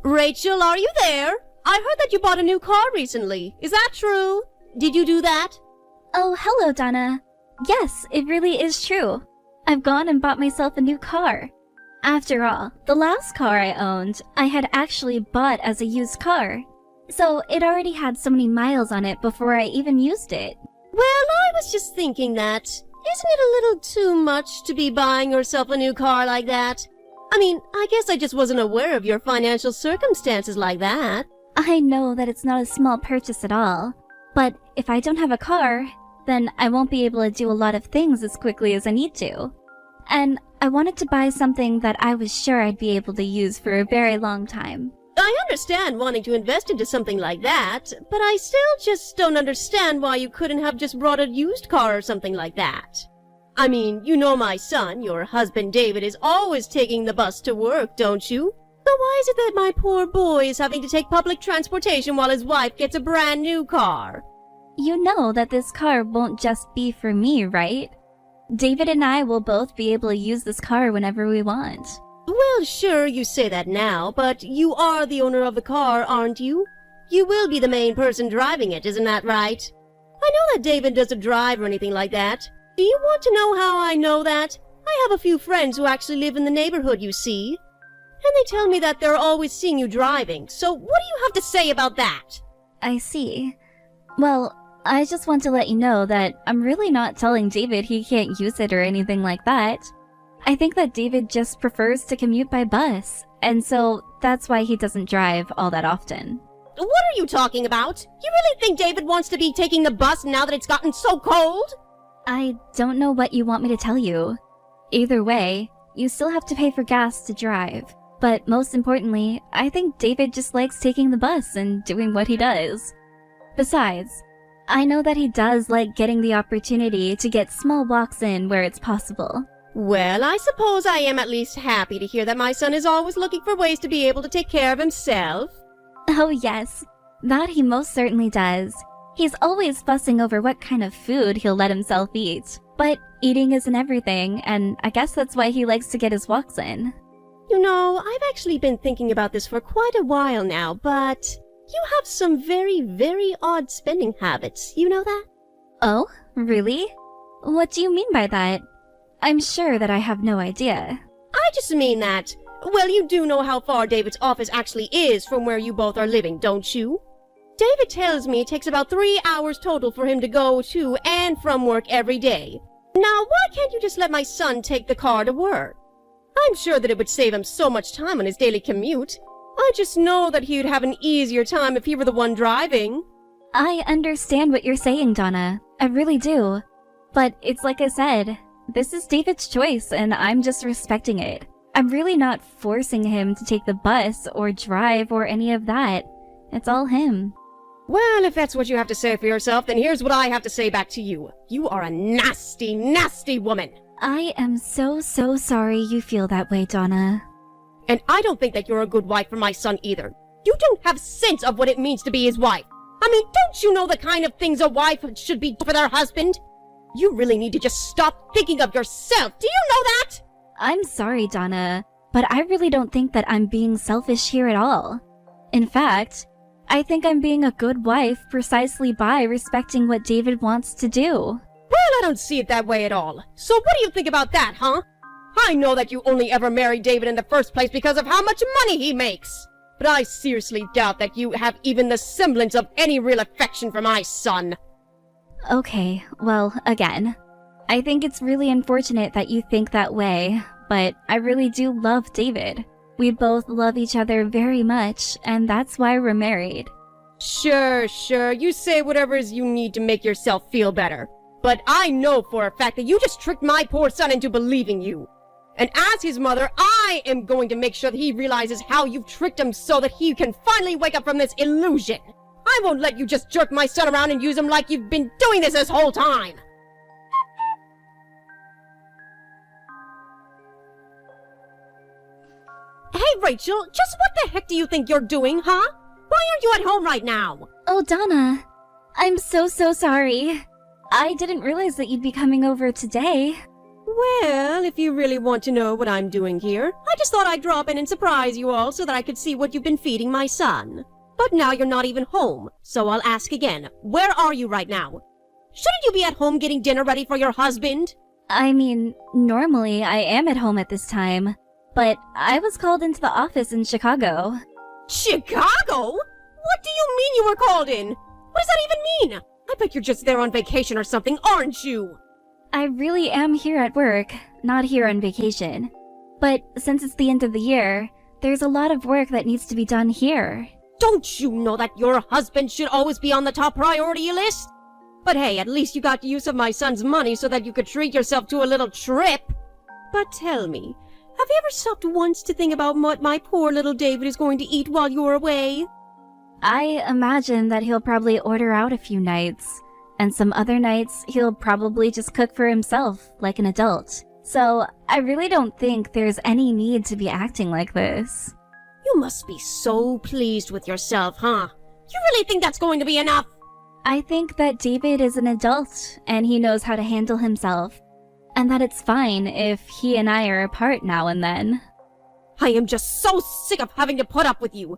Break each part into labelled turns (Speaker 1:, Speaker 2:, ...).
Speaker 1: Rachel, are you there? I heard that you bought a new car recently. Is that true? Did you do that?
Speaker 2: Oh, hello, Donna. Yes, it really is true. I've gone and bought myself a new car. After all, the last car I owned, I had actually bought as a used car. So it already had so many miles on it before I even used it.
Speaker 1: Well, I was just thinking that. Isn't it a little too much to be buying yourself a new car like that? I mean, I guess I just wasn't aware of your financial circumstances like that.
Speaker 2: I know that it's not a small purchase at all, but if I don't have a car, then I won't be able to do a lot of things as quickly as I need to. And I wanted to buy something that I was sure I'd be able to use for a very long time.
Speaker 1: I understand wanting to invest into something like that, but I still just don't understand why you couldn't have just brought a used car or something like that. I mean, you know my son, your husband David, is always taking the bus to work, don't you? So why is it that my poor boy is having to take public transportation while his wife gets a brand new car?
Speaker 2: You know that this car won't just be for me, right? David and I will both be able to use this car whenever we want.
Speaker 1: Well, sure, you say that now, but you are the owner of the car, aren't you? You will be the main person driving it, isn't that right? I know that David doesn't drive or anything like that. Do you want to know how I know that? I have a few friends who actually live in the neighborhood, you see. And they tell me that they're always seeing you driving, so what do you have to say about that?
Speaker 2: I see. Well, I just want to let you know that I'm really not telling David he can't use it or anything like that. I think that David just prefers to commute by bus, and so that's why he doesn't drive all that often.
Speaker 1: What are you talking about? You really think David wants to be taking the bus now that it's gotten so cold?
Speaker 2: I don't know what you want me to tell you. Either way, you still have to pay for gas to drive. But most importantly, I think David just likes taking the bus and doing what he does. Besides, I know that he does like getting the opportunity to get small walks in where it's possible.
Speaker 1: Well, I suppose I am at least happy to hear that my son is always looking for ways to be able to take care of himself.
Speaker 2: Oh yes, that he most certainly does. He's always fussing over what kind of food he'll let himself eat. But eating isn't everything, and I guess that's why he likes to get his walks in.
Speaker 1: You know, I've actually been thinking about this for quite a while now, but you have some very, very odd spending habits, you know that?
Speaker 2: Oh, really? What do you mean by that? I'm sure that I have no idea.
Speaker 1: I just mean that, well, you do know how far David's office actually is from where you both are living, don't you? David tells me it takes about 3 hours total for him to go to and from work every day. Now, why can't you just let my son take the car to work? I'm sure that it would save him so much time on his daily commute. I just know that he would have an easier time if he were the one driving.
Speaker 2: I understand what you're saying, Donna. I really do. But it's like I said, this is David's choice and I'm just respecting it. I'm really not forcing him to take the bus or drive or any of that. It's all him.
Speaker 1: Well, if that's what you have to say for yourself, then here's what I have to say back to you. You are a nasty, nasty woman.
Speaker 2: I am so sorry you feel that way, Donna.
Speaker 1: And I don't think that you're a good wife for my son either. You don't have sense of what it means to be his wife. I mean, don't you know the kind of things a wife should be for their husband? You really need to just stop thinking of yourself. Do you know that?
Speaker 2: I'm sorry, Donna, but I really don't think that I'm being selfish here at all. In fact, I think I'm being a good wife precisely by respecting what David wants to do.
Speaker 1: Well, I don't see it that way at all. So what do you think about that, huh? I know that you only ever married David in the first place because of how much money he makes. But I seriously doubt that you have even the semblance of any real affection for my son.
Speaker 2: Okay, well, again, I think it's really unfortunate that you think that way, but I really do love David. We both love each other very much, and that's why we're married.
Speaker 1: Sure, you say whatever it is you need to make yourself feel better. But I know for a fact that you just tricked my poor son into believing you. And as his mother, I am going to make sure that he realizes how you've tricked him so that he can finally wake up from this illusion. I won't let you just jerk my son around and use him like you've been doing this whole time. Hey, Rachel, just what the heck do you think you're doing, huh? Why aren't you at home right now?
Speaker 2: Oh, Donna, I'm so sorry. I didn't realize that you'd be coming over today.
Speaker 1: Well, if you really want to know what I'm doing here, I just thought I'd drop in and surprise you all so that I could see what you've been feeding my son. But now you're not even home, so I'll ask again. Where are you right now? Shouldn't you be at home getting dinner ready for your husband?
Speaker 2: I mean, normally I am at home at this time, but I was called into the office in Chicago.
Speaker 1: Chicago? What do you mean you were called in? What does that even mean? I bet you're just there on vacation or something, aren't you?
Speaker 2: I really am here at work, not here on vacation. But since it's the end of the year, there's a lot of work that needs to be done here.
Speaker 1: Don't you know that your husband should always be on the top priority list? But hey, at least you got use of my son's money so that you could treat yourself to a little trip. But tell me, have you ever stopped once to think about what my poor little David is going to eat while you're away?
Speaker 2: I imagine that he'll probably order out a few nights, and some other nights he'll probably just cook for himself, like an adult. So I really don't think there's any need to be acting like this.
Speaker 1: You must be so pleased with yourself, huh? You really think that's going to be enough?
Speaker 2: I think that David is an adult, and he knows how to handle himself, and that it's fine if he and I are apart now and then.
Speaker 1: I am just so sick of having to put up with you.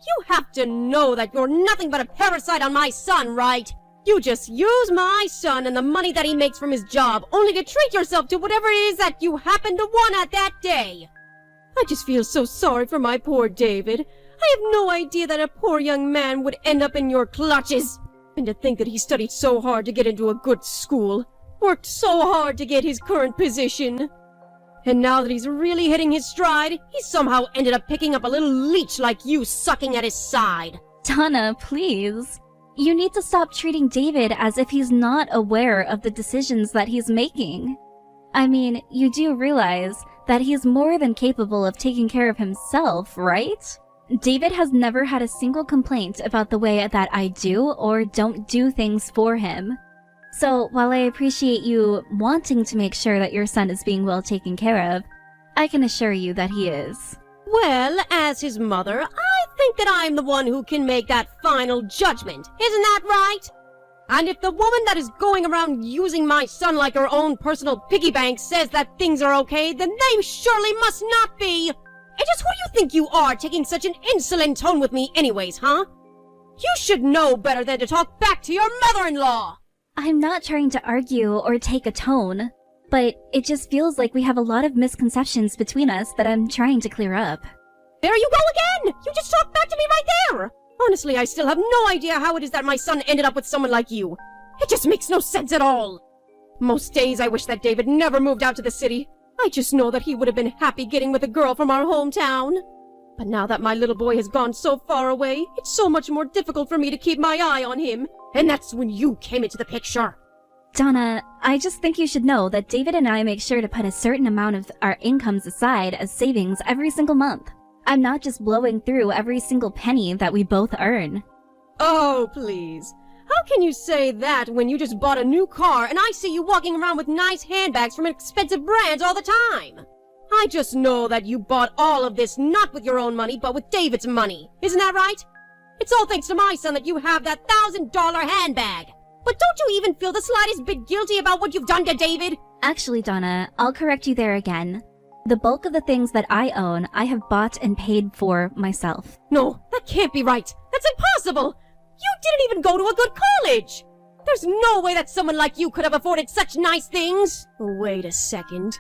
Speaker 1: You have to know that you're nothing but a parasite on my son, right? You just use my son and the money that he makes from his job only to treat yourself to whatever it is that you happen to want at that day. I just feel so sorry for my poor David. I have no idea that a poor young man would end up in your clutches. And to think that he studied so hard to get into a good school, worked so hard to get his current position. And now that he's really hitting his stride, he somehow ended up picking up a little leech like you sucking at his side.
Speaker 2: Donna, please. You need to stop treating David as if he's not aware of the decisions that he's making. I mean, you do realize that he's more than capable of taking care of himself, right? David has never had a single complaint about the way that I do or don't do things for him. So, while I appreciate you wanting to make sure that your son is being well taken care of, I can assure you that he is.
Speaker 1: Well, as his mother, I think that I'm the one who can make that final judgment. Isn't that right? And if the woman that is going around using my son like her own personal piggy bank says that things are okay, then they surely must not be. And just who do you think you are, taking such an insolent tone with me anyways, huh? You should know better than to talk back to your mother-in-law!
Speaker 2: I'm not trying to argue or take a tone, but it just feels like we have a lot of misconceptions between us that I'm trying to clear up.
Speaker 1: There you go again! You just talked back to me right there! Honestly, I still have no idea how it is that my son ended up with someone like you. It just makes no sense at all. Most days I wish that David never moved out to the city. I just know that he would have been happy getting with a girl from our hometown. But now that my little boy has gone so far away, it's so much more difficult for me to keep my eye on him. And that's when you came into the picture.
Speaker 2: Donna, I just think you should know that David and I make sure to put a certain amount of our incomes aside as savings every single month. I'm not just blowing through every single penny that we both earn.
Speaker 1: Oh, please. How can you say that when you just bought a new car and I see you walking around with nice handbags from expensive brands all the time? I just know that you bought all of this not with your own money, but with David's money. Isn't that right? It's all thanks to my son that you have that $1,000 handbag. But don't you even feel the slightest bit guilty about what you've done to David?
Speaker 2: Actually, Donna, I'll correct you there again. The bulk of the things that I own, I have bought and paid for myself.
Speaker 1: No, that can't be right. That's impossible. You didn't even go to a good college. There's no way that someone like you could have afforded such nice things. Wait a second.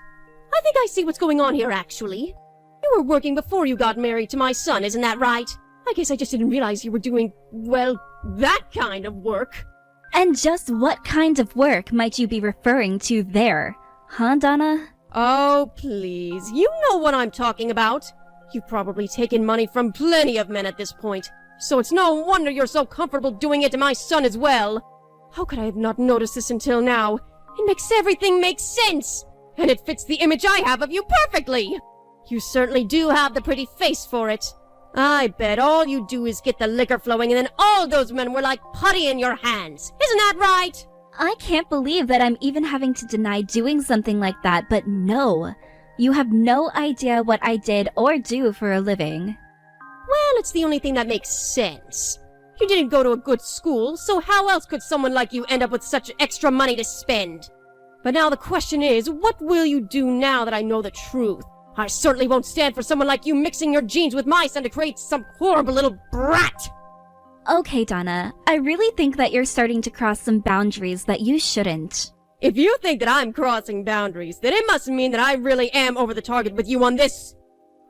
Speaker 1: I think I see what's going on here, actually. You were working before you got married to my son, isn't that right? I guess I just didn't realize you were doing, well, that kind of work.
Speaker 2: And just what kind of work might you be referring to there? Huh, Donna?
Speaker 1: Oh, please. You know what I'm talking about. You've probably taken money from plenty of men at this point. So it's no wonder you're so comfortable doing it to my son as well. How could I have not noticed this until now? It makes everything make sense. And it fits the image I have of you perfectly. You certainly do have the pretty face for it. I bet all you do is get the liquor flowing and then all those men were like putty in your hands. Isn't that right?
Speaker 2: I can't believe that I'm even having to deny doing something like that, but no. You have no idea what I did or do for a living.
Speaker 1: Well, it's the only thing that makes sense. You didn't go to a good school, so how else could someone like you end up with such extra money to spend? But now the question is, what will you do now that I know the truth? I certainly won't stand for someone like you mixing your genes with my son to create some horrible little brat!
Speaker 2: Okay, Donna, I really think that you're starting to cross some boundaries that you shouldn't.
Speaker 1: If you think that I'm crossing boundaries, then it must mean that I really am over the target with you on this.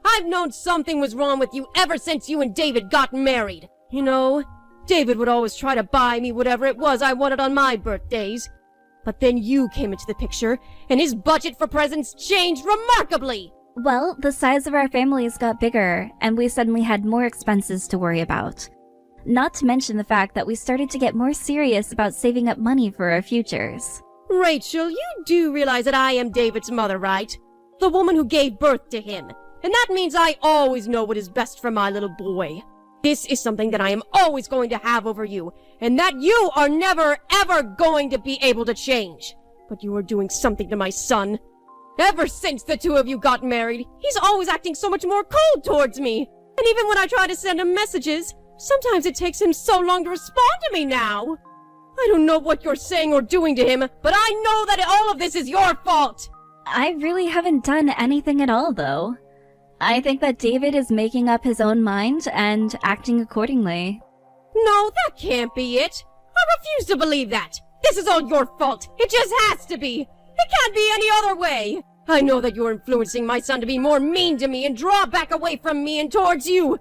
Speaker 1: I've known something was wrong with you ever since you and David got married. You know, David would always try to buy me whatever it was I wanted on my birthdays. But then you came into the picture, and his budget for presents changed remarkably.
Speaker 2: Well, the size of our families got bigger, and we suddenly had more expenses to worry about. Not to mention the fact that we started to get more serious about saving up money for our futures.
Speaker 1: Rachel, you do realize that I am David's mother, right? The woman who gave birth to him. And that means I always know what is best for my little boy. This is something that I am always going to have over you, and that you are never, ever going to be able to change. But you are doing something to my son. Ever since the two of you got married, he's always acting so much more cold towards me. And even when I try to send him messages, sometimes it takes him so long to respond to me now. I don't know what you're saying or doing to him, but I know that all of this is your fault.
Speaker 2: I really haven't done anything at all, though. I think that David is making up his own mind and acting accordingly.
Speaker 1: No, that can't be it. I refuse to believe that. This is all your fault. It just has to be. It can't be any other way. I know that you're influencing my son to be more mean to me and draw back away from me and towards you.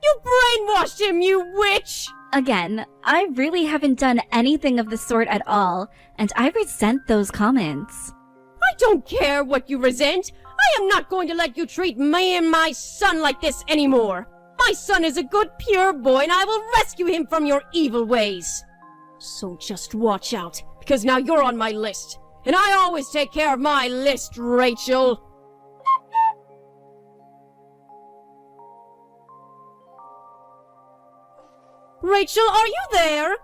Speaker 1: You brainwashed him, you witch!
Speaker 2: Again, I really haven't done anything of the sort at all, and I resent those comments.
Speaker 1: I don't care what you resent. I am not going to let you treat me and my son like this anymore. My son is a good, pure boy, and I will rescue him from your evil ways. So just watch out, because now you're on my list. And I always take care of my list, Rachel. Rachel, are you there?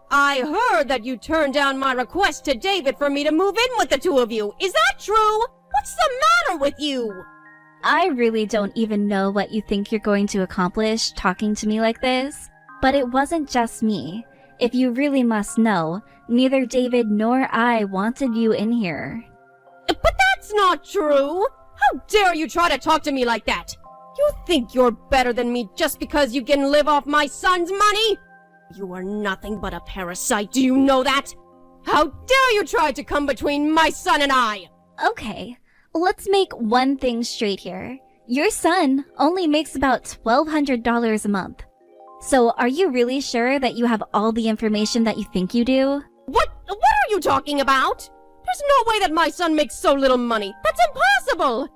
Speaker 1: I heard that you turned down my request to David for me to move in with the two of you. Is that true? What's the matter with you?
Speaker 2: I really don't even know what you think you're going to accomplish talking to me like this. But it wasn't just me. If you really must know, neither David nor I wanted you in here.
Speaker 1: But that's not true. How dare you try to talk to me like that? You think you're better than me just because you can live off my son's money? You are nothing but a parasite, do you know that? How dare you try to come between my son and I?
Speaker 2: Okay, let's make one thing straight here. Your son only makes about $1,200 a month. So are you really sure that you have all the information that you think you do?
Speaker 1: What are you talking about? There's no way that my son makes so little money. That's impossible.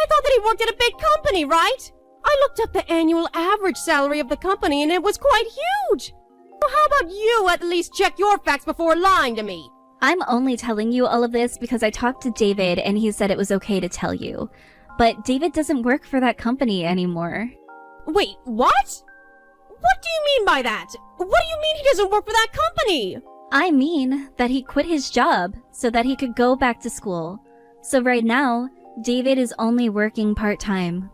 Speaker 1: I thought that he worked at a big company, right? I looked up the annual average salary of the company and it was quite huge. Well, how about you at least check your facts before lying to me?
Speaker 2: I'm only telling you all of this because I talked to David and he said it was okay to tell you. But David doesn't work for that company anymore.
Speaker 1: Wait, what? What do you mean by that? What do you mean he doesn't work for that company?
Speaker 2: I mean that he quit his job so that he could go back to school. So right now, David is only working part-time.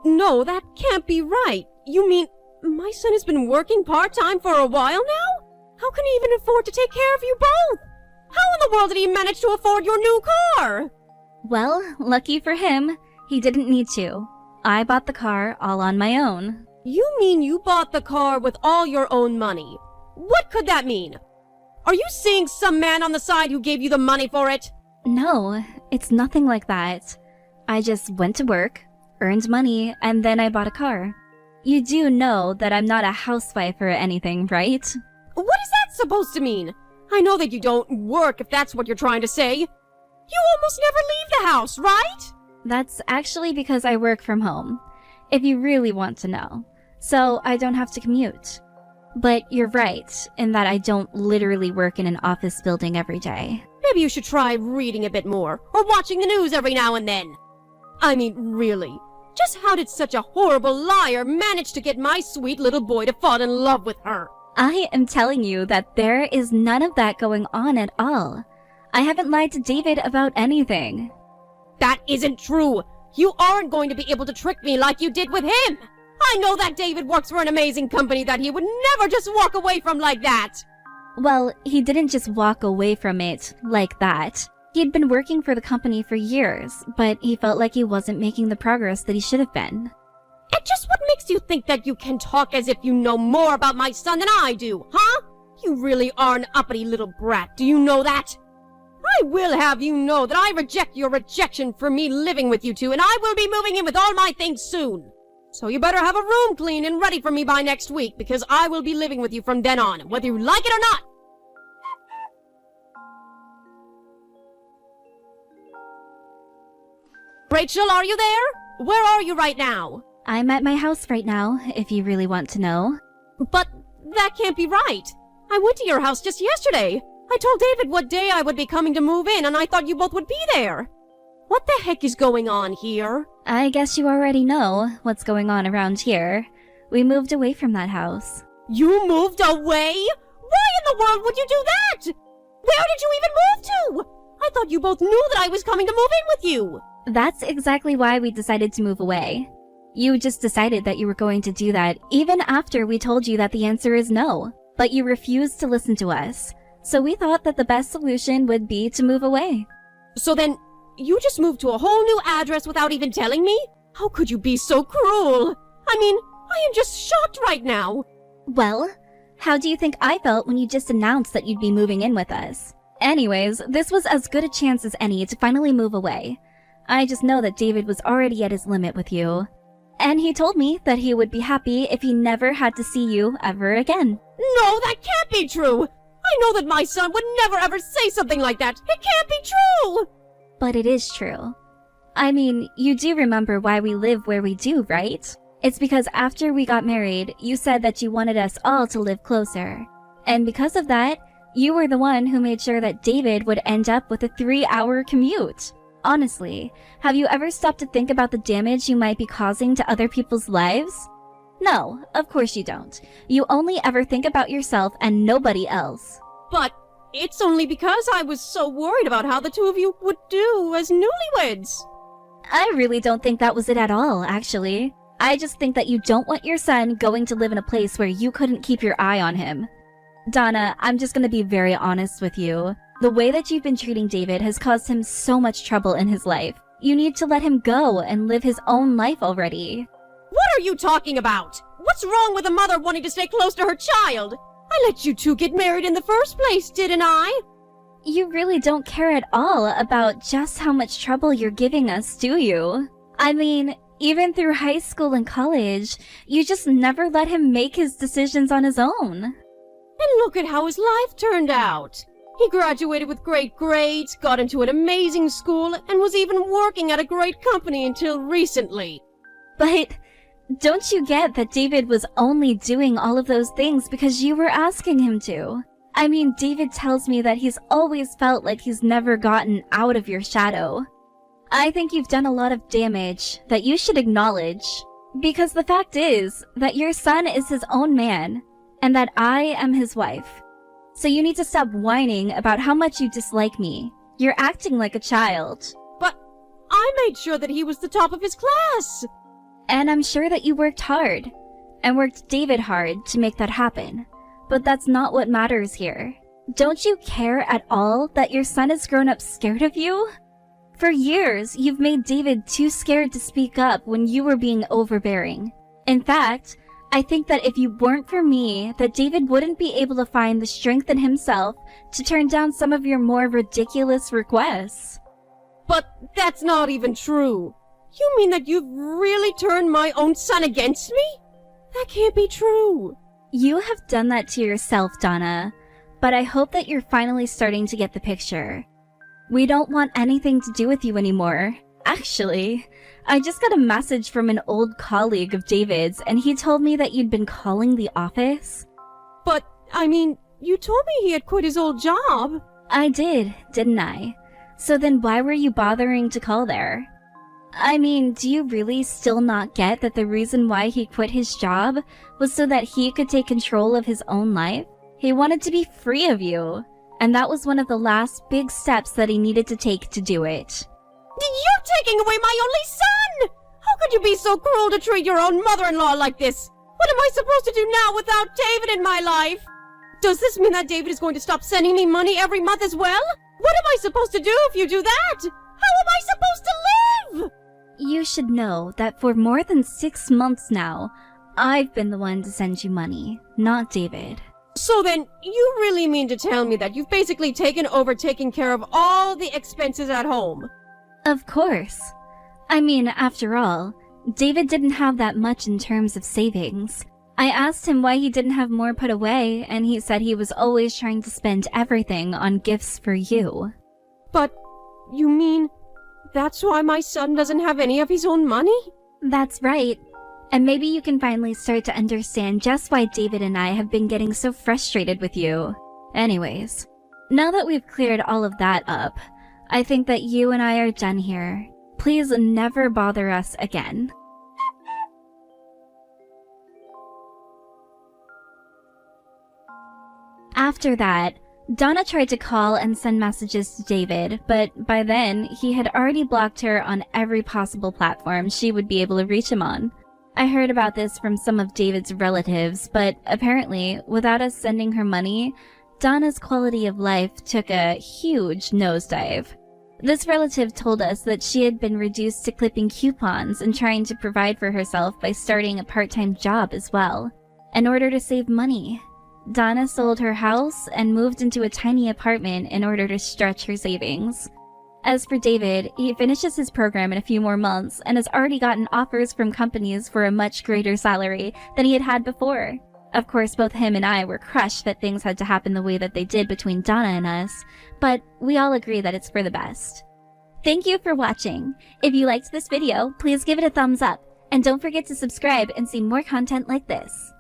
Speaker 1: No, that can't be right. You mean my son has been working part-time for a while now? How can he even afford to take care of you both? How in the world did he manage to afford your new car?
Speaker 2: Well, lucky for him, he didn't need to. I bought the car all on my own.
Speaker 1: You mean you bought the car with all your own money? What could that mean? Are you seeing some man on the side who gave you the money for it?
Speaker 2: No, it's nothing like that. I just went to work, earned money, and then I bought a car. You do know that I'm not a housewife or anything, right?
Speaker 1: What is that supposed to mean? I know that you don't work if that's what you're trying to say. You almost never leave the house, right?
Speaker 2: That's actually because I work from home, if you really want to know. So I don't have to commute. But you're right, in that I don't literally work in an office building every day.
Speaker 1: Maybe you should try reading a bit more, or watching the news every now and then. I mean, really, just how did such a horrible liar manage to get my sweet little boy to fall in love with her?
Speaker 2: I am telling you that there is none of that going on at all. I haven't lied to David about anything.
Speaker 1: That isn't true. You aren't going to be able to trick me like you did with him. I know that David works for an amazing company that he would never just walk away from like that.
Speaker 2: Well, he didn't just walk away from it like that. He had been working for the company for years, but he felt like he wasn't making the progress that he should have been.
Speaker 1: And just what makes you think that you can talk as if you know more about my son than I do, huh? You really are an uppity little brat, do you know that? I will have you know that I reject your rejection for me living with you two, and I will be moving in with all my things soon. So you better have a room clean and ready for me by next week, because I will be living with you from then on, whether you like it or not. Rachel, are you there? Where are you right now?
Speaker 2: I'm at my house right now, if you really want to know.
Speaker 1: But that can't be right. I went to your house just yesterday. I told David what day I would be coming to move in, and I thought you both would be there. What the heck is going on here?
Speaker 2: I guess you already know what's going on around here. We moved away from that house.
Speaker 1: You moved away? Why in the world would you do that? Where did you even move to? I thought you both knew that I was coming to move in with you.
Speaker 2: That's exactly why we decided to move away. You just decided that you were going to do that even after we told you that the answer is no. But you refused to listen to us. So we thought that the best solution would be to move away.
Speaker 1: So then, you just moved to a whole new address without even telling me? How could you be so cruel? I mean, I am just shocked right now.
Speaker 2: Well, how do you think I felt when you just announced that you'd be moving in with us? Anyways, this was as good a chance as any to finally move away. I just know that David was already at his limit with you. And he told me that he would be happy if he never had to see you ever again.
Speaker 1: No, that can't be true! I know that my son would never ever say something like that! It can't be true!
Speaker 2: But it is true. I mean, you do remember why we live where we do, right? It's because after we got married, you said that you wanted us all to live closer. And because of that, you were the one who made sure that David would end up with a 3-hour commute. Honestly, have you ever stopped to think about the damage you might be causing to other people's lives? No, of course you don't. You only ever think about yourself and nobody else.
Speaker 1: But it's only because I was so worried about how the two of you would do as newlyweds.
Speaker 2: I really don't think that was it at all, actually. I just think that you don't want your son going to live in a place where you couldn't keep your eye on him. Donna, I'm just gonna be very honest with you. The way that you've been treating David has caused him so much trouble in his life. You need to let him go and live his own life already.
Speaker 1: What are you talking about? What's wrong with a mother wanting to stay close to her child? I let you two get married in the first place, didn't I?
Speaker 2: You really don't care at all about just how much trouble you're giving us, do you? I mean, even through high school and college, you just never let him make his decisions on his own.
Speaker 1: And look at how his life turned out. He graduated with great grades, got into an amazing school, and was even working at a great company until recently.
Speaker 2: But don't you get that David was only doing all of those things because you were asking him to? I mean, David tells me that he's always felt like he's never gotten out of your shadow. I think you've done a lot of damage that you should acknowledge. Because the fact is that your son is his own man, and that I am his wife. So you need to stop whining about how much you dislike me. You're acting like a child.
Speaker 1: But I made sure that he was the top of his class.
Speaker 2: And I'm sure that you worked hard, and worked David hard to make that happen. But that's not what matters here. Don't you care at all that your son has grown up scared of you? For years, you've made David too scared to speak up when you were being overbearing. In fact, I think that if you weren't for me, that David wouldn't be able to find the strength in himself to turn down some of your more ridiculous requests.
Speaker 1: But that's not even true. You mean that you've really turned my own son against me? That can't be true.
Speaker 2: You have done that to yourself, Donna, but I hope that you're finally starting to get the picture. We don't want anything to do with you anymore. Actually, I just got a message from an old colleague of David's, and he told me that you'd been calling the office.
Speaker 1: But, I mean, you told me he had quit his old job.
Speaker 2: I did, didn't I? So then why were you bothering to call there? I mean, do you really still not get that the reason why he quit his job was so that he could take control of his own life? He wanted to be free of you, and that was one of the last big steps that he needed to take to do it.
Speaker 1: You're taking away my only son! How could you be so cruel to treat your own mother-in-law like this? What am I supposed to do now without David in my life? Does this mean that David is going to stop sending me money every month as well? What am I supposed to do if you do that? How am I supposed to live?
Speaker 2: You should know that for more than 6 months now, I've been the one to send you money, not David.
Speaker 1: So then, you really mean to tell me that you've basically taken over taking care of all the expenses at home?
Speaker 2: Of course. I mean, after all, David didn't have that much in terms of savings. I asked him why he didn't have more put away, and he said he was always trying to spend everything on gifts for you.
Speaker 1: But, you mean, that's why my son doesn't have any of his own money?
Speaker 2: That's right. And maybe you can finally start to understand just why David and I have been getting so frustrated with you. Anyways, now that we've cleared all of that up, I think that you and I are done here. Please never bother us again. After that, Donna tried to call and send messages to David, but by then, he had already blocked her on every possible platform she would be able to reach him on. I heard about this from some of David's relatives, but apparently, without us sending her money, Donna's quality of life took a huge nosedive. This relative told us that she had been reduced to clipping coupons and trying to provide for herself by starting a part-time job as well. In order to save money, Donna sold her house and moved into a tiny apartment in order to stretch her savings. As for David, he finishes his program in a few more months and has already gotten offers from companies for a much greater salary than he had had before. Of course, both him and I were crushed that things had to happen the way that they did between Donna and us, but we all agree that it's for the best. Thank you for watching. If you liked this video, please give it a thumbs up, and don't forget to subscribe and see more content like this.